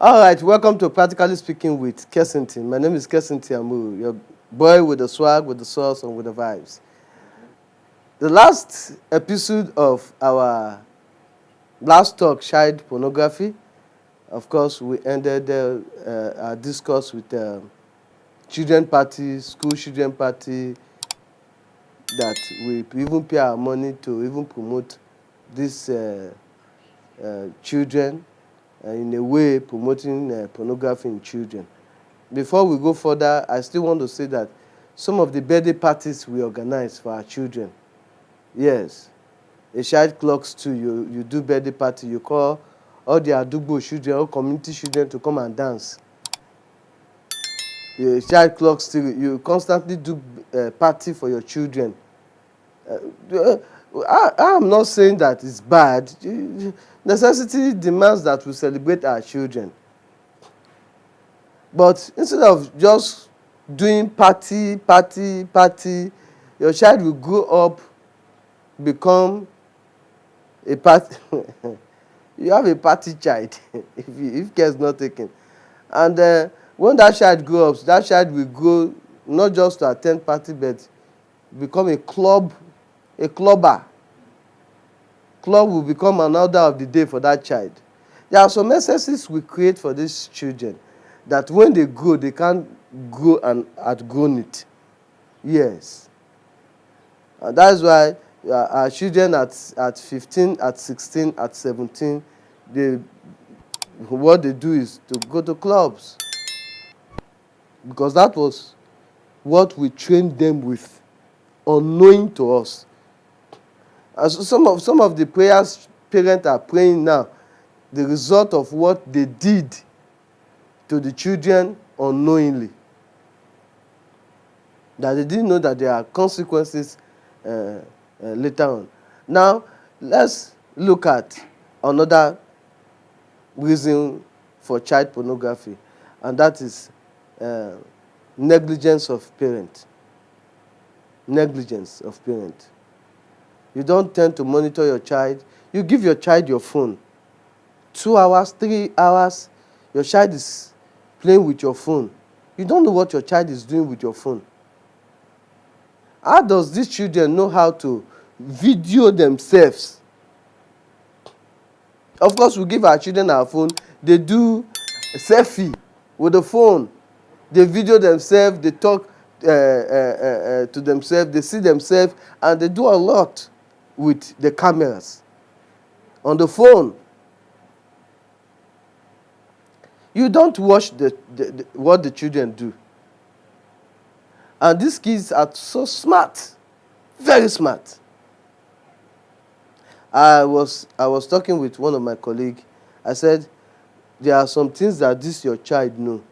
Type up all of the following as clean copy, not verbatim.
All right, welcome to Practically Speaking with Kess. My name is Kess Amuru, your boy with the swag, with the sauce, and with the vibes. The last episode of our last talk, Child Pornography, of course, we ended our discourse with children party, school children party, that we even pay our money to even promote these children, in a way promoting pornography in children. Before we go further, I still want to say that some of the birthday parties we organize for our children, yes, a child clocks too, you do birthday party, you call all the Adugbo children, all community children to come and dance. A child clocks too, you constantly do party for your children. I'm not saying that it's bad. Necessity demands that we celebrate our children. But instead of just doing party, your child will grow up, become a party. You have a party child if care is not taken. And when that child grows up, that child will grow not just to attend party, but become a clubber. Club will become an order of the day for that child. There are some necessities we create for these children that when they grow, they can't grow and outgrown it. Yes. And that's why our children at 15, at 16, at 17, what they do is to go to clubs. Because that was what we trained them with, unknowing to us. And so some of the prayers parents are praying now, the result of what they did to the children unknowingly. That they didn't know that there are consequences later on. Now, let's look at another reason for child pornography, and that is negligence of parent. Negligence of parent. You don't tend to monitor your child. You give your child your phone. 2 hours, 3 hours, your child is playing with your phone. You don't know what your child is doing with your phone. How does these children know how to video themselves? Of course, we give our children our phone. They do a selfie with the phone. They video themselves. They talk to themselves. They see themselves. And they do a lot with the cameras on the phone. You don't watch what the children do. And these kids are so smart, very smart. I was talking with one of my colleagues. I said, there are some things that this your child know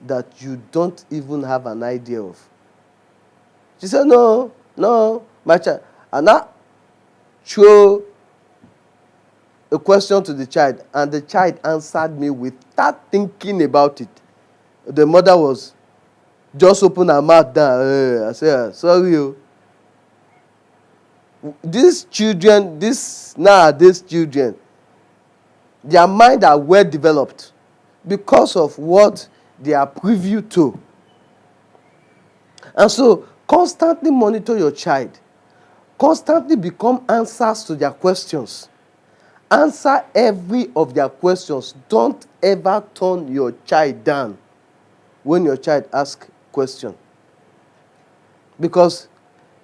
that you don't even have an idea of. She said, no, my child. And I threw a question to the child, and the child answered me without thinking about it. The mother was just open her mouth down. I said, sorry. These children, nowadays children, their mind are well developed because of what they are privy to. And so, constantly monitor your child. Constantly become answers to their questions. Answer every of their questions. Don't ever turn your child down when your child asks question, because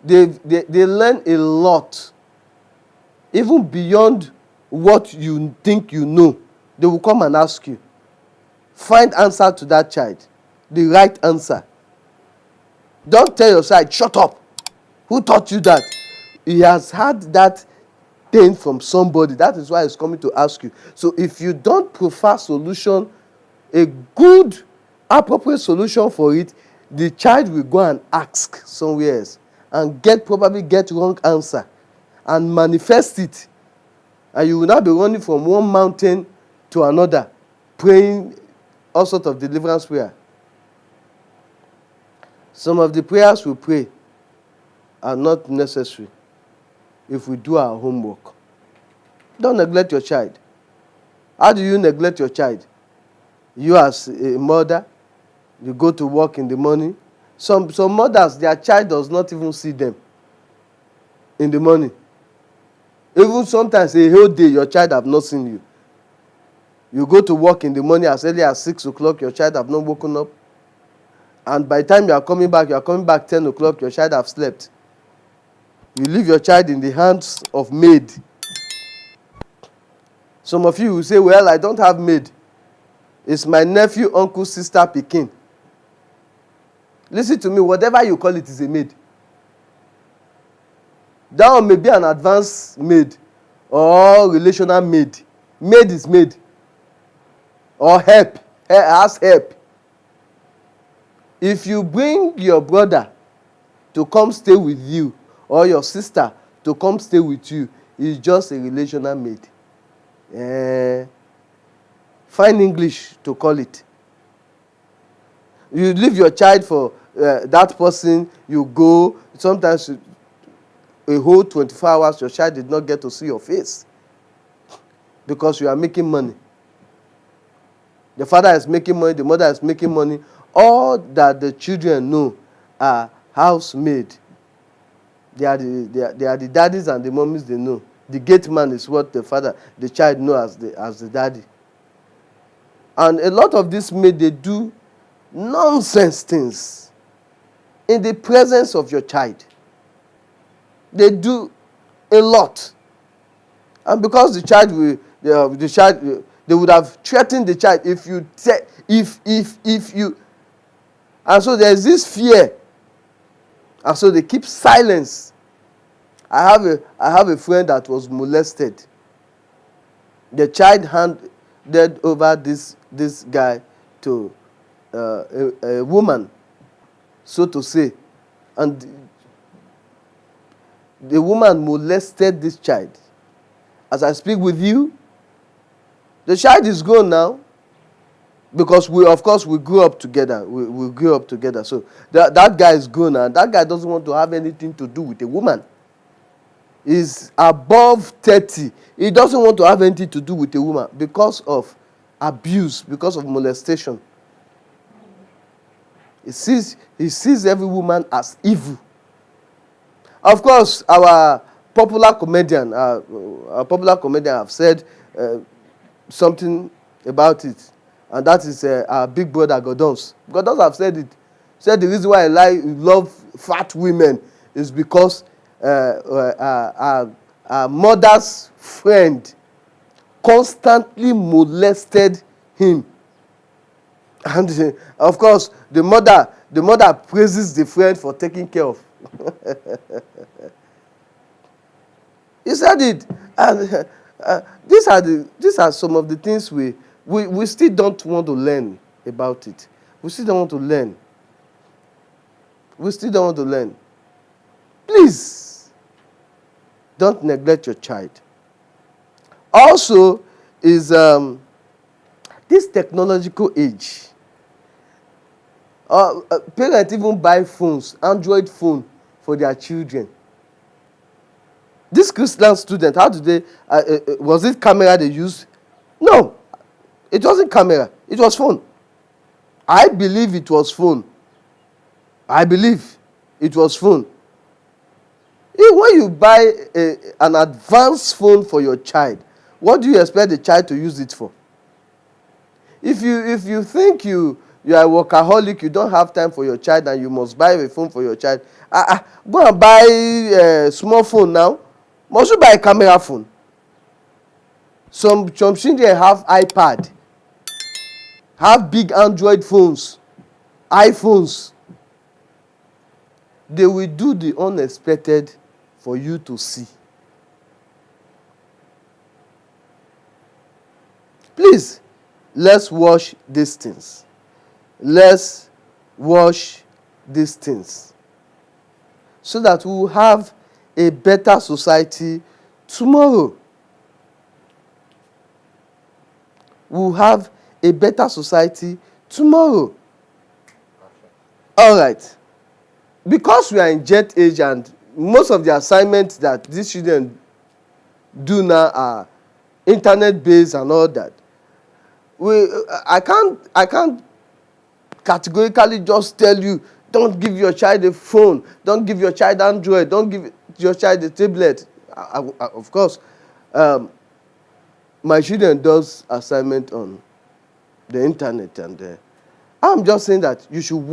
they learn a lot, even beyond what you think you know. They will come and ask you. Find answer to that child, the right answer. Don't tell your child, shut up. Who taught you that? He has had that thing from somebody. That is why he's coming to ask you. So if you don't prefer solution, a good, appropriate solution for it, the child will go and ask somewhere else and probably get wrong answer and manifest it. And you will now be running from one mountain to another, praying all sorts of deliverance prayer. Some of the prayers we pray are not necessary if we do our homework. Don't neglect your child. How do you neglect your child? You as a mother, you go to work in the morning. Some mothers, their child does not even see them in the morning. Even sometimes a whole day, your child have not seen you. You go to work in the morning as early as 6 o'clock, your child have not woken up. And by the time you are coming back 10 o'clock, your child have slept. You leave your child in the hands of maid. Some of you will say, well, I don't have maid. It's my nephew, uncle, sister, pikin. Listen to me, whatever you call it is a maid. That one may be an advanced maid or relational maid. Maid is maid. Or help. Ask help. If you bring your brother to come stay with you or your sister to come stay with you, it's just a relational maid. Find English to call it. You leave your child for that person, you go, sometimes a whole 24 hours, your child did not get to see your face because you are making money. The father is making money, the mother is making money. All that the children know are housemaid. They are the daddies and the mummies they know. The gate man is what the child knows as the daddy. And a lot of these maid, they do nonsense things in the presence of your child. They do a lot. And because the child they would have threatened the child if you. And so there's this fear. And so they keep silence. I have a friend that was molested. The child handed over this guy to a woman, so to say. And the woman molested this child. As I speak with you, the child is gone now. Because we grew up together. We grew up together. So that guy is gone and that guy doesn't want to have anything to do with a woman. He's above 30. He doesn't want to have anything to do with a woman because of abuse, because of molestation. He sees every woman as evil. Of course, our popular comedian have said something about it. And that is our big brother Godons. Godons have said it. Said the reason why I love fat women is because our mother's friend constantly molested him. And of course, the mother praises the friend for taking care of. He said it. And these are some of the things we still don't want to learn about it. We still don't want to learn. We still don't want to learn. Please, don't neglect your child. Also, is this technological age. Parents even buy phones, Android phone, for their children. This Christian student, how did they? Was it camera they used? No. It wasn't camera. It was phone. I believe it was phone. I believe it was phone. When you buy an advanced phone for your child, what do you expect the child to use it for? If you think you are a workaholic, you don't have time for your child and you must buy a phone for your child, go and buy a small phone now. Must you buy a camera phone? Some children have iPad. Have big Android phones, iPhones. They will do the unexpected for you to see. Please, let's watch these things. Let's watch these things. So that we will have a better society tomorrow. We will have a better society tomorrow. All right. Because we are in jet age and most of the assignments that these children do now are internet-based and all that, I can't categorically just tell you, don't give your child a phone, don't give your child Android, don't give your child a tablet. Of course, my children does assignment on the internet, and I'm just saying that you should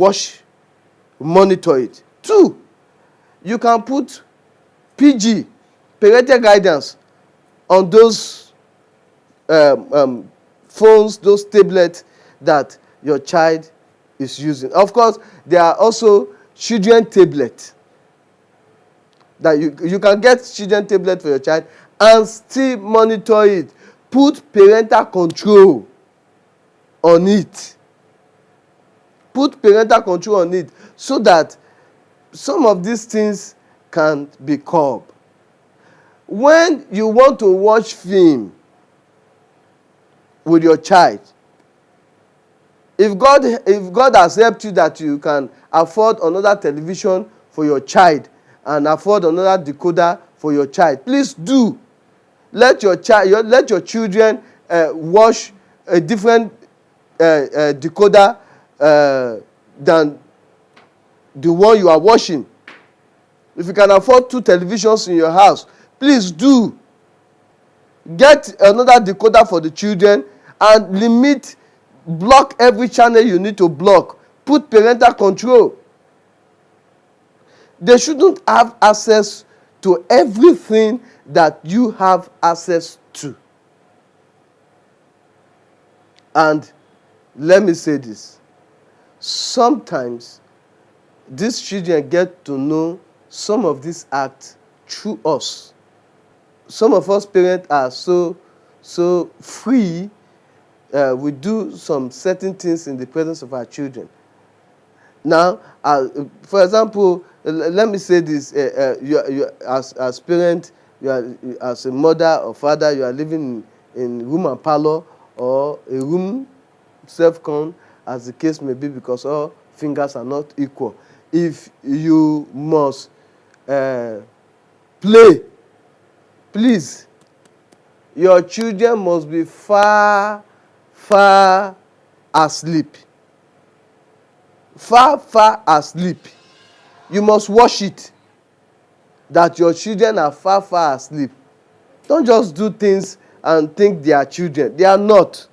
monitor it. 2, you can put PG, parental guidance, on those phones, those tablets that your child is using. Of course, there are also children tablets that you can get children tablet for your child and still monitor it. Put parental control on it. Put parental control on it so that some of these things can be curbed. When you want to watch film with your child, if God has helped you that you can afford another television for your child and afford another decoder for your child, please do. Let your children watch a different decoder than the one you are watching. If you can afford 2 televisions in your house, please do. Get another decoder for the children and block every channel you need to block. Put parental control. They shouldn't have access to everything that you have access to. And let me say this. Sometimes these children get to know some of these acts through us. Some of us parents are so free. We do some certain things in the presence of our children. Now, for example, let me say this: you as parent, as a mother or father, you are living in room and parlor or a room self-con, as the case may be, because all fingers are not equal. If you must play, please, your children must be far asleep. Far asleep. You must watch it that your children are far asleep. Don't just do things and think they are children. They are not.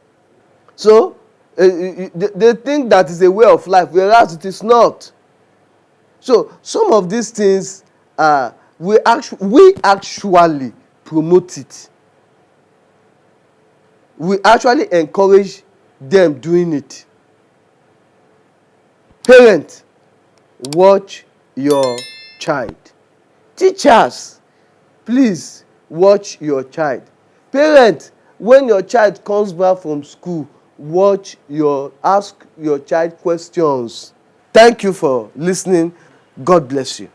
So, they think that is a way of life, whereas it is not. So, some of these things, we actually promote it. We actually encourage them doing it. Parents, watch your child. Teachers, please watch your child. Parents, when your child comes back from school, ask your child questions. Thank you for listening. God bless you.